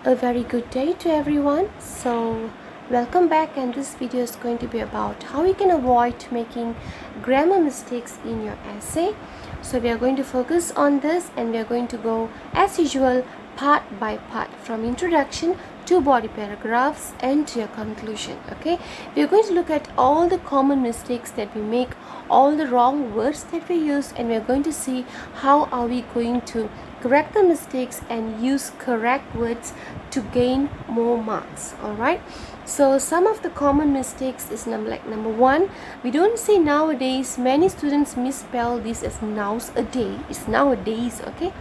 A very good day to everyone. So welcome back, and this video is going to be about how you can avoid making grammar mistakes in your essay. So we are going to focus on this, and we are going to go as usual part by part from introduction to body paragraphs and to your conclusion. Okay, we are going to look at all the common mistakes that we make, all the wrong words that we use, and we are going to see how are we going to correct the mistakes and use correct words to gain more marks. All right, so some of the common mistakes is number one, we don't say nowadays. Many students misspell this as nouns a day. It's nowadays. Okay,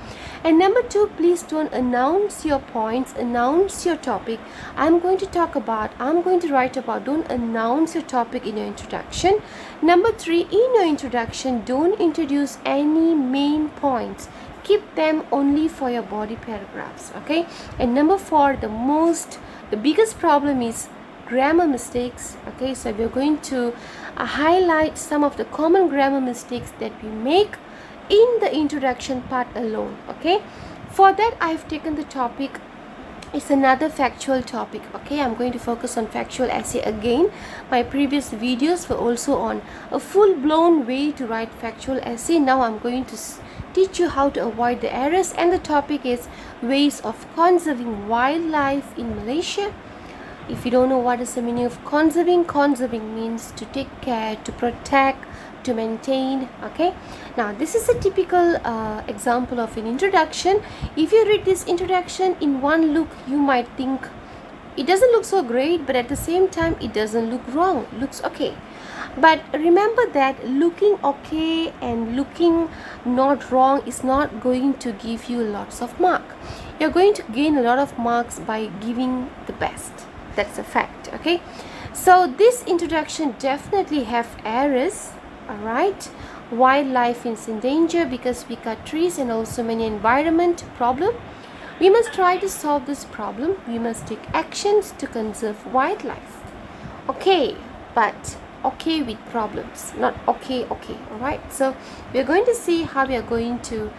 and number two, please don't announce your points, announce your topic. I'm going to write about, don't announce your topic in your introduction. Number three, in your introduction, don't introduce any main points. Keep them only for your body paragraphs. Okay, and number four, the biggest problem is grammar mistakes. Okay, so we're going to highlight some of the common grammar mistakes that we make in the introduction part alone. Okay, for that I've taken the topic, it's another factual topic. Okay, I'm going to focus on factual essay again. My previous videos were also on a full-blown way to write factual essay. Now I'm going to teach you how to avoid the errors, and the topic is ways of conserving wildlife in Malaysia. If you don't know what is the meaning of conserving means to take care, to protect, to maintain. Okay, now this is a typical example of an introduction. If you read this introduction in one look, you might think it doesn't look so great, but at the same time it doesn't look wrong, it looks okay. But remember that looking okay and looking not wrong is not going to give you lots of mark. You're going to gain a lot of marks by giving the best. That's a fact. Okay, so this introduction definitely have errors. Alright, wildlife is in danger because we cut trees, and also many environment problem. We must try to solve this problem. We must take actions to conserve wildlife. Okay, but okay with problems, not okay. Alright, so we're going to see how we are going to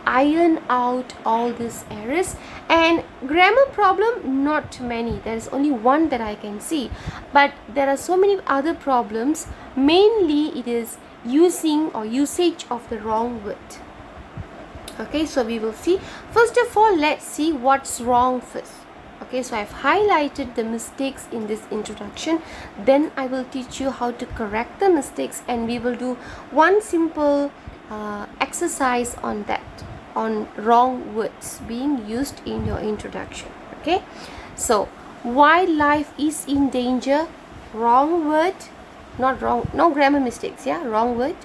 iron out all these errors. And grammar problem, not many, there is only one that I can see, but there are so many other problems. Mainly it is using or usage of the wrong word. Okay, so we will see. First of all, let's see what's wrong first. Okay, so I've highlighted the mistakes in this introduction, then I will teach you how to correct the mistakes, and we will do one simple exercise on that, on wrong words being used in your introduction. Okay, so wildlife is in danger, wrong word, not wrong, no grammar mistakes, yeah, wrong word.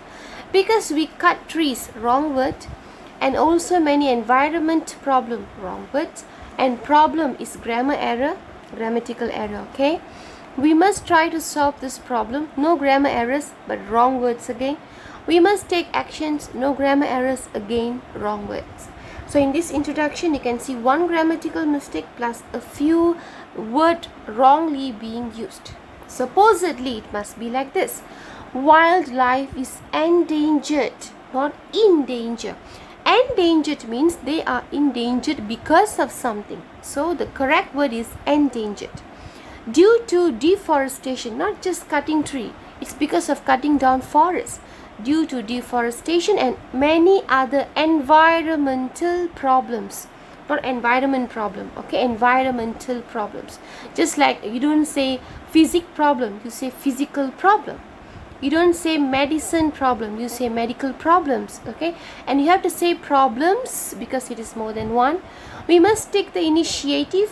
Because we cut trees, wrong word. And also many environment problem, wrong word. And problem is grammar error, grammatical error. Okay, we must try to solve this problem, no grammar errors but wrong words again. We must take actions, no grammar errors, again wrong words. So in this introduction you can see one grammatical mistake plus a few words wrongly being used. Supposedly it must be like this: wildlife is endangered, not in danger. Endangered means they are endangered because of something. So the correct word is endangered. Due to deforestation, not just cutting tree, it's because of cutting down forests. Due to deforestation and many other environmental problems, not environment problem. Okay, environmental problems. Just like you don't say physics problem, you say physical problem. You don't say medicine problem, you say medical problems. Okay, and you have to say problems because it is more than one. We must take the initiative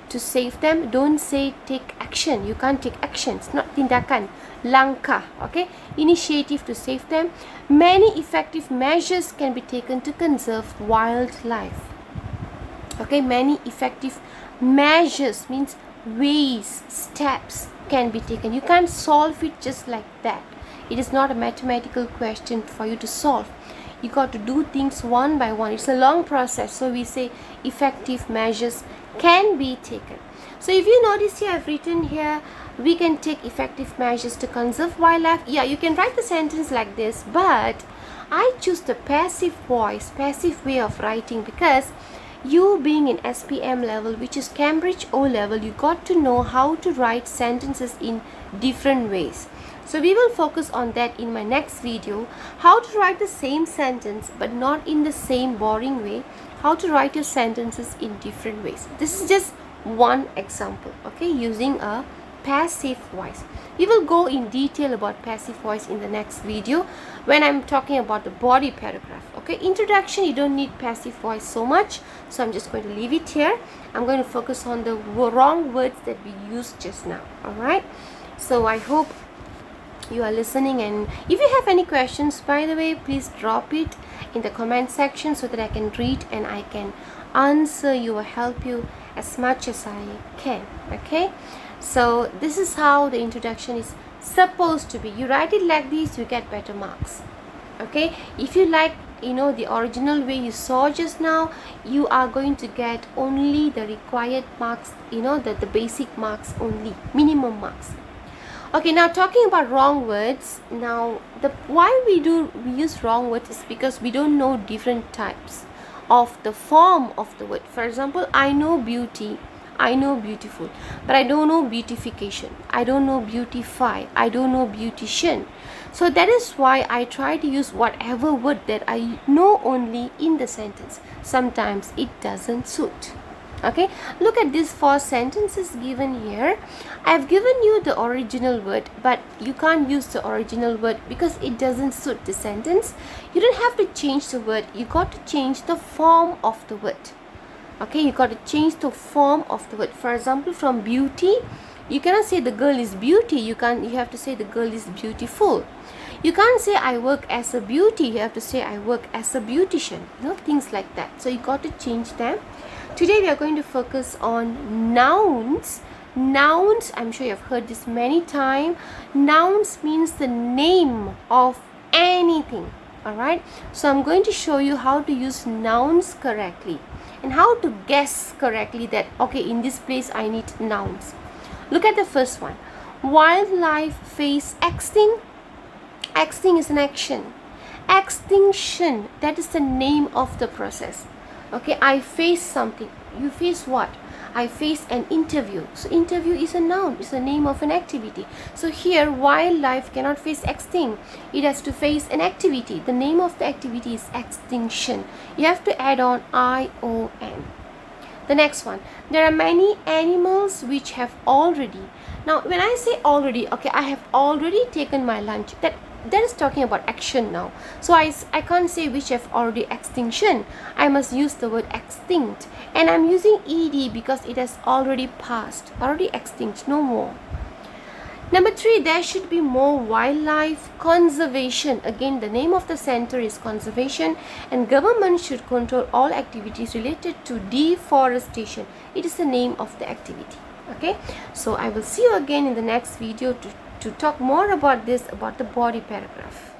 to save them. Don't say take action. You can't take actions, not tindakan, langkah. Okay, initiative to save them. Many effective measures can be taken to conserve wildlife. Okay, many effective measures means ways, steps can be taken. You can't solve it just like that. It is not a mathematical question for you to solve. You got to do things one by one. It's a long process. So we say effective measures can be taken. So if you notice here, I've written here, we can take effective measures to conserve wildlife. Yeah, you can write the sentence like this, but I choose the passive voice, passive way of writing, because You being in SPM level, which is Cambridge O level, you got to know how to write sentences in different ways. So we will focus on that in my next video, how to write the same sentence but not in the same boring way, how to write your sentences in different ways. This is just one example, okay, using a passive voice. We will go in detail about passive voice in the next video when I'm talking about the body paragraph. Okay, introduction, you don't need passive voice so much, so I'm just going to leave it here. I'm going to focus on the wrong words that we used just now. All right, so I hope you are listening, and if you have any questions, by the way, please drop it in the comment section so that I can read and I can answer you or help you as much as I can. Okay, so this is how the introduction is supposed to be. You write it like this, you get better marks. Okay, if you like, you know, the original way you saw just now, you are going to get only the required marks, you know, the basic marks only, minimum marks. Okay, now talking about wrong words. Now why we use wrong words is because we don't know different types of the form of the word. For example, I know beauty, I know beautiful, but I don't know beautification, I don't know beautify, I don't know beautician. So that is why I try to use whatever word that I know only in the sentence. Sometimes it doesn't suit. Okay, look at these 4 sentences given here. I've given you the original word, but you can't use the original word because it doesn't suit the sentence. You don't have to change the word, you got to change the form of the word. Okay, you got to change the form of the word. For example, from beauty, you cannot say the girl is beauty, you have to say the girl is beautiful. You can't say I work as a beauty, you have to say I work as a beautician, you know, things like that. So you got to change them. Today we are going to focus on nouns. Nouns, I'm sure you have heard this many times. Nouns means the name of anything. Alright, so I'm going to show you how to use nouns correctly and how to guess correctly that, okay, in this place I need nouns. Look at the first one. Wildlife face extinct. Extinct is an action. Extinction, that is the name of the process. Okay, I face something. You face what? I face an interview. So interview is a noun, it's the name of an activity. So here wildlife cannot face extinct, it has to face an activity. The name of the activity is extinction. You have to add on ION. The next one, there are many animals which have already. Now when I say already, okay, I have already taken my lunch, that is talking about action now. So I can't say which have already extinction. I must use the word extinct, and I'm using ed because it has already passed, already extinct, no more. Number 3, there should be more wildlife conservation. Again, the name of the center is conservation, and government should control all activities related to deforestation. It is the name of the activity. Okay, so I will see you again in the next video to talk more about this, about the body paragraph.